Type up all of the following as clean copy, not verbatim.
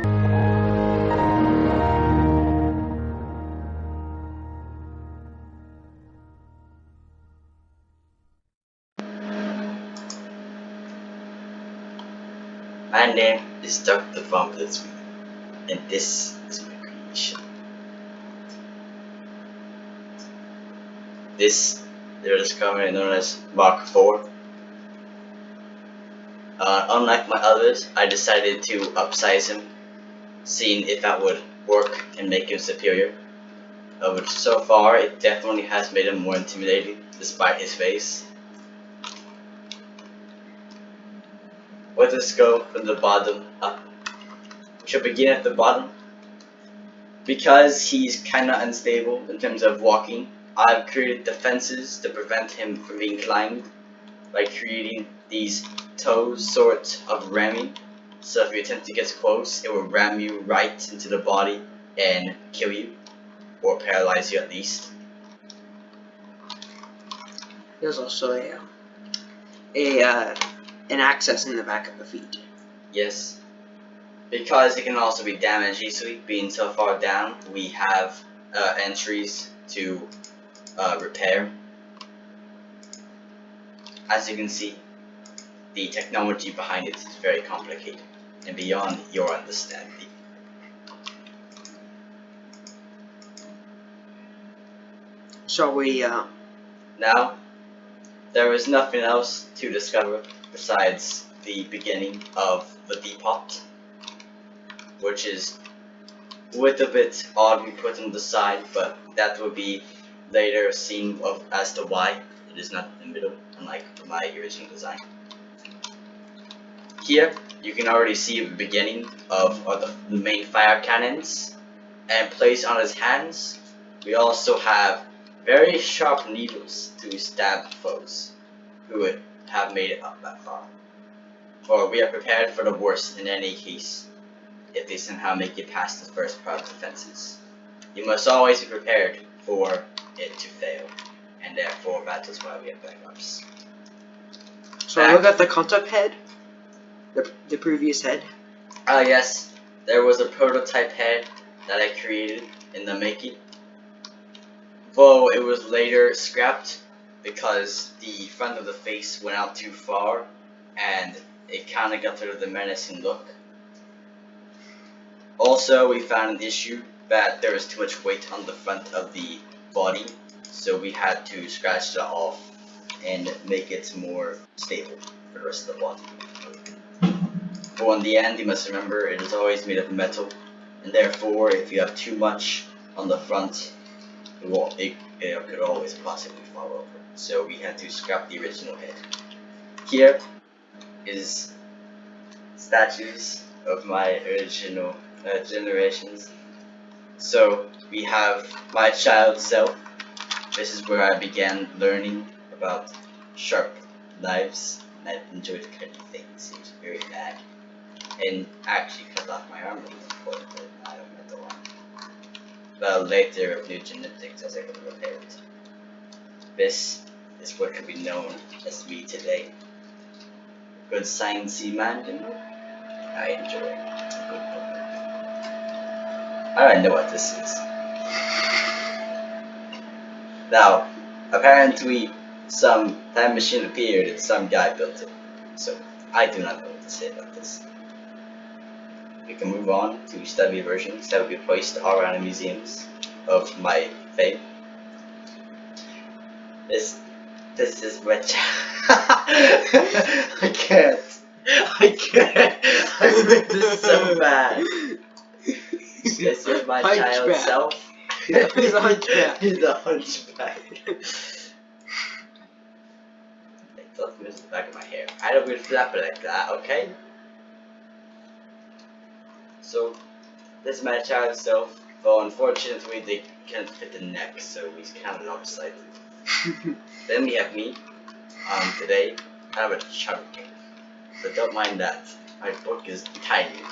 My name is Dr. Von BlitzWiener, and this is my creation. This little discovery known as Mark IV. Unlike my others, I decided to upsize him, seeing if that would work and make him superior. Which so far, it definitely has made him more intimidating, despite his face. Let us go from the bottom up. We shall begin at the bottom. Because he's kinda unstable in terms of walking, I've created defenses to prevent him from being climbed by creating these toes sort of ramming. So if you attempt to get close, it will ram you right into the body and kill you, or paralyze you at least. There's also an access in the back of the feet. Yes. Because it can also be damaged easily, being so far down, we have entries to repair. As you can see, the technology behind it is very complicated and beyond your understanding. Shall we, Now, there is nothing else to discover besides the beginning of the depot, which is a little bit oddly put on the side, but that will be later seen as to why it is not in the middle, unlike my original design. Here, you can already see the beginning of the main fire cannons, and placed on his hands, we also have very sharp needles to stab foes who would have made it up that far. For we are prepared for the worst in any case, if they somehow make it past the first part of defenses. You must always be prepared for it to fail, and therefore that is why we have backups. so look at the concept head, the previous head. Yes, there was a prototype head that I created in the making, though it was later scrapped because the front of the face went out too far and it kinda got rid of the menacing look. Also, we found an issue that there was too much weight on the front of the body, so we had to scratch that off and make it more stable for the rest of the body. But in the end, you must remember it is always made of metal, and therefore, if you have too much on the front, it could always possibly fall over. So we had to scrap the original head. Here is statues of my original generations. So we have my child self. This is where I began learning about sharp knives, and I enjoyed cutting things. It was very bad, and actually cut off my arm at one point, but I don't meant the one. But later of new genetics, as I could repair it. This is what could be known as me today. Good sciencey man, you know? I enjoy a good book. I don't know what this is. Now, apparently some time machine appeared and some guy built it. So I do not know what to say about this. We can move on to study versions that will be placed all around the museums of my fame. This is my I can't. I make this so bad. This is my child self. He's a hunchback. He's a hunchback. Let's move the back of my hair. I don't really flap it like that, okay? So, this is my child self. Though unfortunately they can't fit the neck, so he's kind of lopsided. Then we have me. Today I have a chunk, but don't mind that. My book is tiny.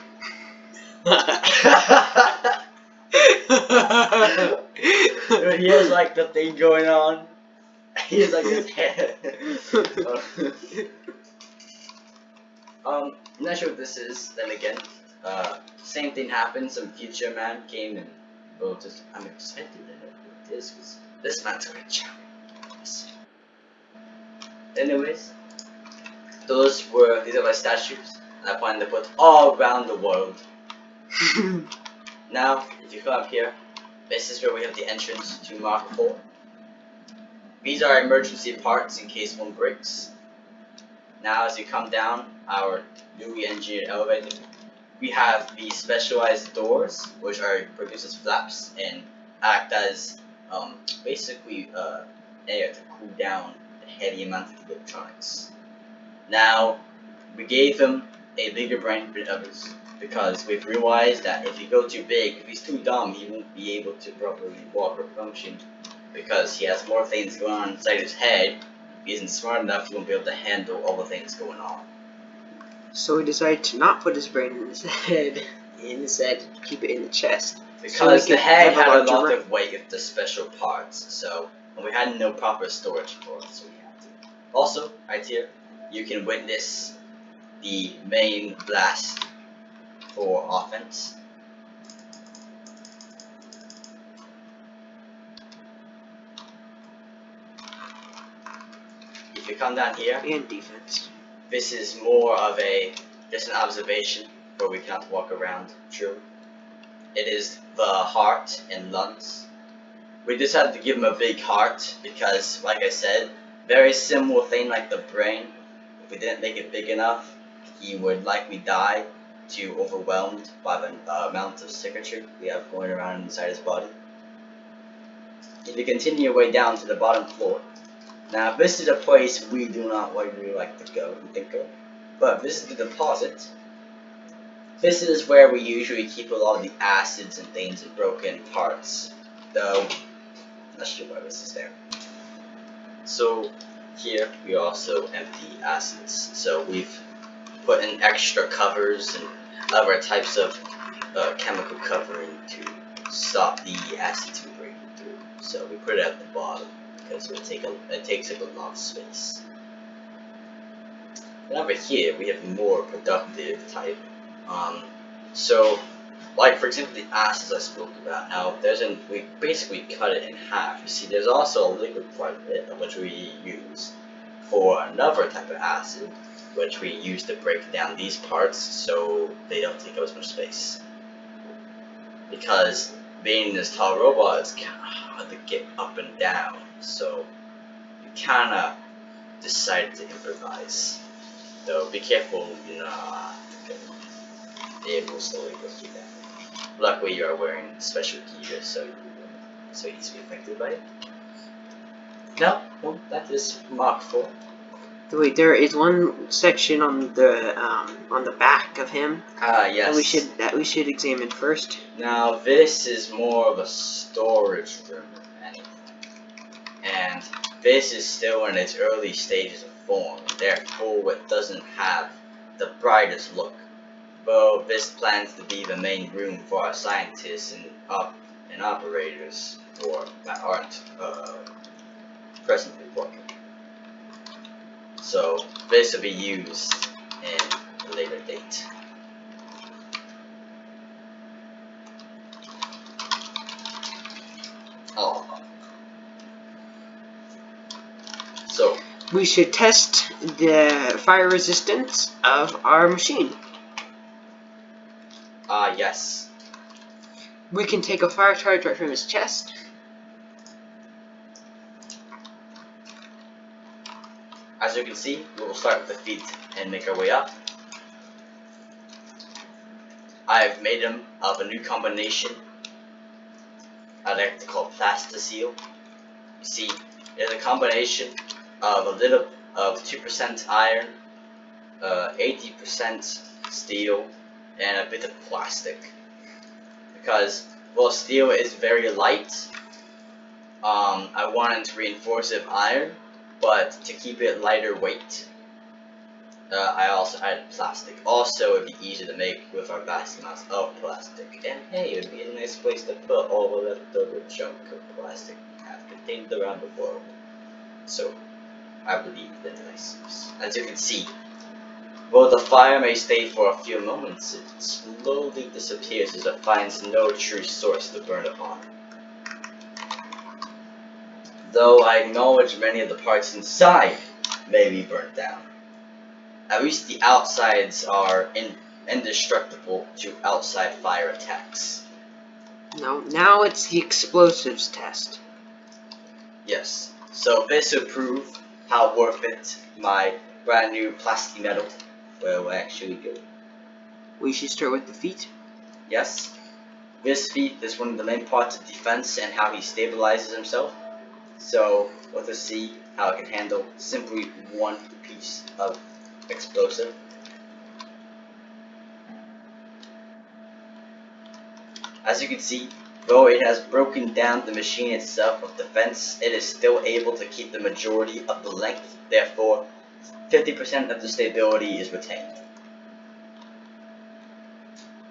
He has like the thing going on. He has like his head. I'm not sure what this is. Then again, Same thing happened. Some future man came and wrote this. I'm excited to know what it is because this man's gonna challenge us. Anyways, these are my statues. I plan to put all around the world. Now, if you come up here, this is where we have the entrance to Mark 4. These are emergency parts in case one breaks. Now, as you come down our newly engineered elevator, we have the specialized doors, which produce as flaps and act as basically air to cool down the heavy amount of electronics. Now, we gave him a bigger brain than others because we've realized that if you go too big, if he's too dumb, he won't be able to properly walk or function because he has more things going on inside his head. If he isn't smart enough, he won't be able to handle all the things going on. So we decided to not put his brain in his head, instead keep it in the chest. Because so the head had a lot of weight with the special parts, and we had no proper storage for it, so we had to. Also, right here, you can witness the main blast for offense. If you come down here, and defense. This is more of just an observation where we cannot walk around. True. It is the heart and lungs. We decided to give him a big heart because, like I said, very similar thing like the brain. If we didn't make it big enough, he would likely die too overwhelmed by the amount of circuitry we have going around inside his body. If you continue your way down to the bottom floor, now this is a place we do not really like to go and think of, but this is the deposit. This is where we usually keep a lot of the acids and things and broken parts, though I'm not sure why this is there. So here we also empty acids, so we've put in extra covers and other types of chemical covering to stop the acids from breaking through. So we put it at the bottom because it takes up a lot of space. And over here we have more productive type. So, like for example the acids I spoke about. Now we basically cut it in half. You see, there's also a liquid part of it, which we use for another type of acid, which we use to break down these parts so they don't take up as much space. Because being this tall robot, it's kind of hard to get up and down, so we kind of decided to improvise. Though be careful not to go. It will slowly go through that. Luckily, you are wearing special gear, so you won't so easily affected by it. No, that is Mark 4. Wait, there is one section on the back of him. Yes. That we should examine first. Now this is more of a storage room, and this is still in its early stages of form. Therefore, it doesn't have the brightest look. Though this plans to be the main room for our scientists and operators that aren't presently working. So this will be used in a later date. Oh. So we should test the fire resistance of our machine. Yes. We can take a fire charge right from his chest. As you can see, we will start with the feet and make our way up. I've made them of a new combination I like to call Plastiseal. You see, there's a combination of 2% iron, 80% steel, and a bit of plastic. Because while steel is very light, I wanted to reinforce it with iron, but to keep it lighter weight, I also added plastic. Also, it would be easier to make with our vast amounts of plastic. And hey, it would be a nice place to put all the leftover junk of plastic we have contained around the world. So, I believe in the nice use. As you can see, While the fire may stay for a few moments, it slowly disappears as it finds no true source to burn upon. Though I acknowledge many of the parts inside may be burnt down. At least the outsides are indestructible to outside fire attacks. Now it's the explosives test. Yes, so this will prove how worth it my brand new plastic metal will actually go. We should start with the feet. Yes, this feat is one of the main parts of defense and how he stabilizes himself. So let us see how it can handle simply one piece of explosive. As you can see, though it has broken down the machine itself of defense, it is still able to keep the majority of the length, therefore 50% of the stability is retained.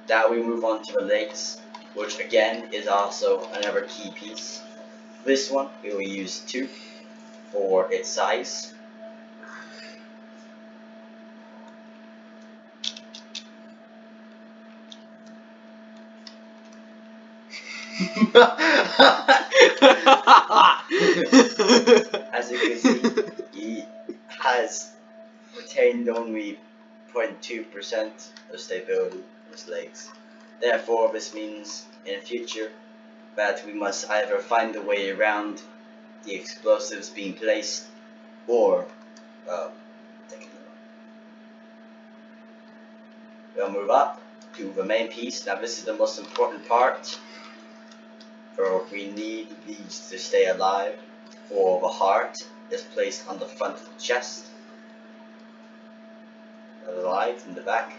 Now we move on to the legs, which again is also another key piece. This one we will use 2 for its size. As you can see, he has retained only 0.2% of stability in his legs. Therefore, this means in future that we must either find a way around the explosives being placed or taking them up. We'll move up to the main piece. Now this is the most important part, for we need these to stay alive. For the heart is placed on the front of the chest, alive in the back.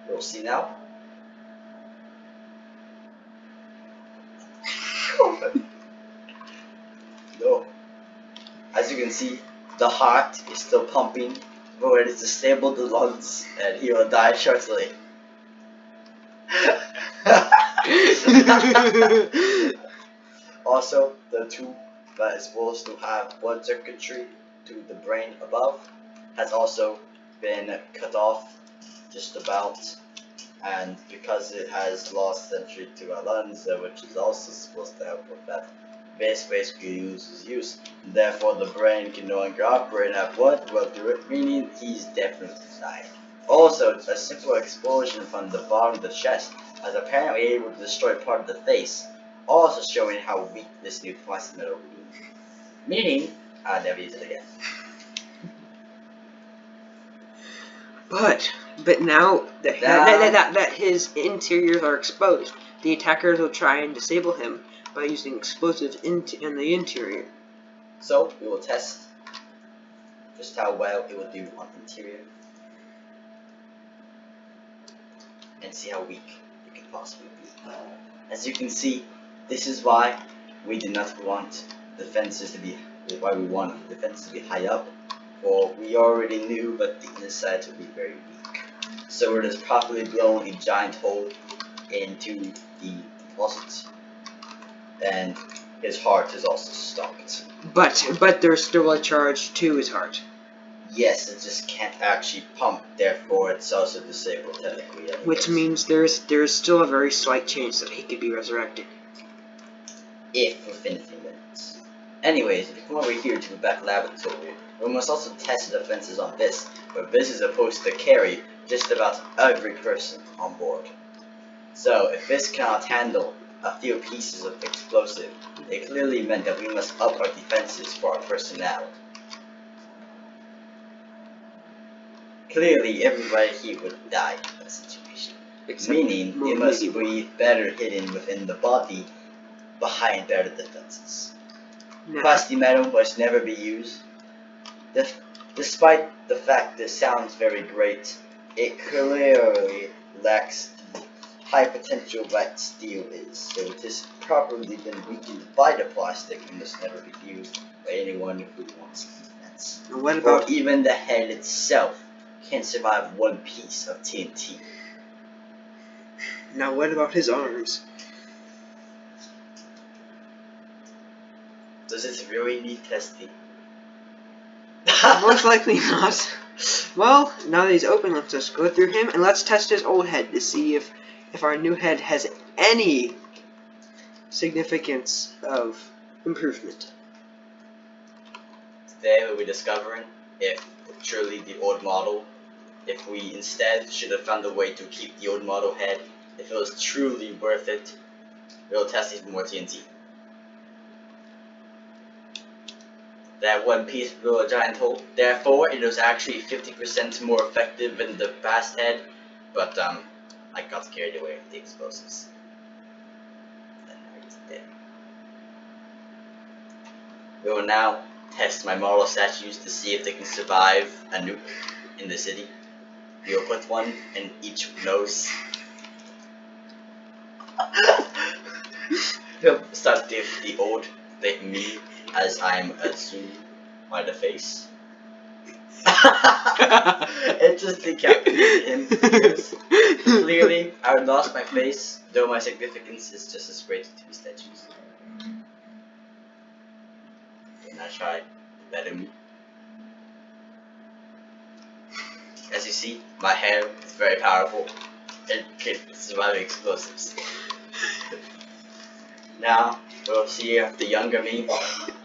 You'll see now. No. As you can see, the heart is still pumping, but it is disabled the lungs, and he will die shortly. Also, the tube that is supposed to have blood circuitry to the brain above has also been cut off just about, and because it has lost entry to our lungs, which is also supposed to help with that, this basically loses use. Therefore, the brain can no longer operate, and have blood flow through it, meaning he's definitely dying. Also, a simple explosion from the bottom of the chest is apparently able to destroy part of the face, also showing how weak this new plastic metal will be. Meaning, I'll never use it again. But now that his interiors are exposed, the attackers will try and disable him by using explosives in the interior. So, we will test just how well it will do on the interior, and see how weak it could possibly be. As you can see, this is why we did not want defenses to be, why we want defenses to be high up, for we already knew that the insides would be very weak. So it has properly blown a giant hole into the deposit, and his heart is also stopped. But there's still a charge to his heart. Yes, it just can't actually pump, therefore it's also disabled technically. Anyways. Which means there's still a very slight chance that he could be resurrected. If within a few minutes. Anyways, if you come over here to the back laboratory, we must also test the defenses on this, but this is supposed to carry just about every person on board. So if this cannot handle a few pieces of explosive, it clearly meant that we must up our defenses for our personnel. Clearly, everybody here would die in that situation. Meaning, it must be better hidden within the body, behind better defenses. Plastic metal must never be used. Despite the fact this sounds very great, it clearly lacks the high potential that steel is. So it has properly been weakened by the plastic and must never be used by anyone who wants defense. What about even the head itself can't survive one piece of TNT. Now what about his arms? Does it really need testing? Most likely not. Well, now that he's open, let's just go through him and let's test his old head to see if our new head has any significance of improvement. Today we'll be discovering if truly the old model, if we instead should have found a way to keep the old model head, if it was truly worth it. We'll test even more TNT. That one piece blew a giant hole, therefore it was actually 50% more effective than the past head, but I got carried away with the explosives. And now he's dead. We will now test my model statues to see if they can survive a nuke in the city. We will put one in each nose. We'll start with the old me, as I'm assumed by the face. It just decapitated him. Clearly, I lost my face, though my significance is just as great to the statues. And I tried better me. As you see, my hair is very powerful. It can survive explosives. Now, we'll see if the younger me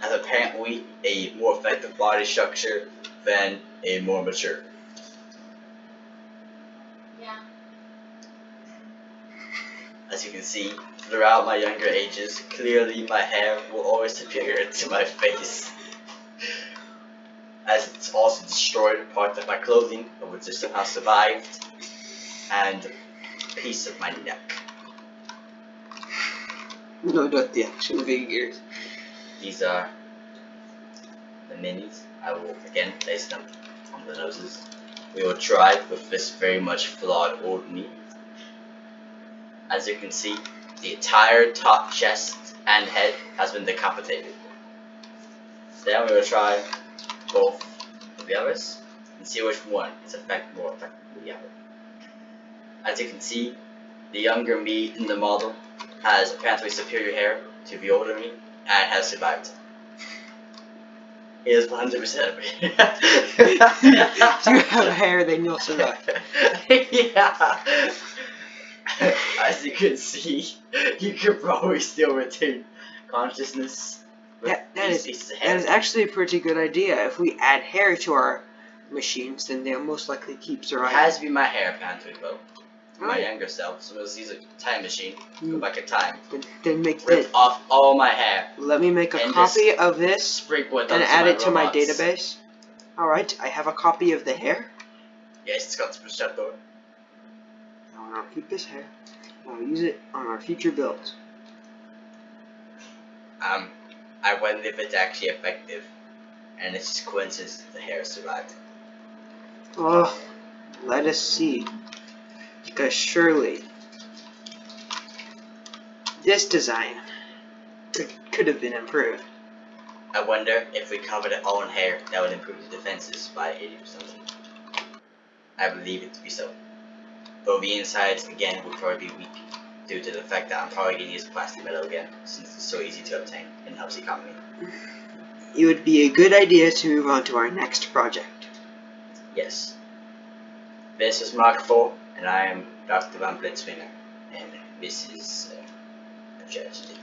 has apparently a more effective body structure than a more mature. Yeah. As you can see, throughout my younger ages, clearly my hair will always superior to my face. As it's also destroyed part of my clothing, but which has somehow survived, and a piece of my neck. No, not the actual figures. These are the minis. I will again place them on the noses. We will try with this very much flawed old me. As you can see, the entire top chest and head has been decapitated. Then we will try both of the others and see which one is more effective than the other. As you can see, the younger me in the model has apparently superior hair to the older me and has survived. He is 100% If you have hair, then you'll survive. Yeah. As you can see, you can probably still retain consciousness with That these is pieces of hair. actually a pretty good idea. If we add hair to our machines, then they'll most likely keep It surviving. has to be my hair apparently though. My Oh. younger self, so let's use a time machine, go back in time, Then make rip off all my hair, Let me make a and copy of this sprinkle it and onto add my it to my robots. database. Alright, I have a copy of the hair. Yes, it's got to push that door. Now I'll keep this hair. I'll use it on our future builds. I wonder if it's actually effective, and it's just coincidence that the hair survived. Oh, let us see. Because surely this design could have been improved. I wonder if we covered it all in hair, that would improve the defenses by 80%. I believe it to be so. Though the insides, again, would probably be weak, due to the fact that I'm probably going to use plastic metal again, since it's so easy to obtain and helps the economy. It would be a good idea to move on to our next project. Yes. This is Mark 4, and I am Dr. BlitzWiener, and this is a tragedy.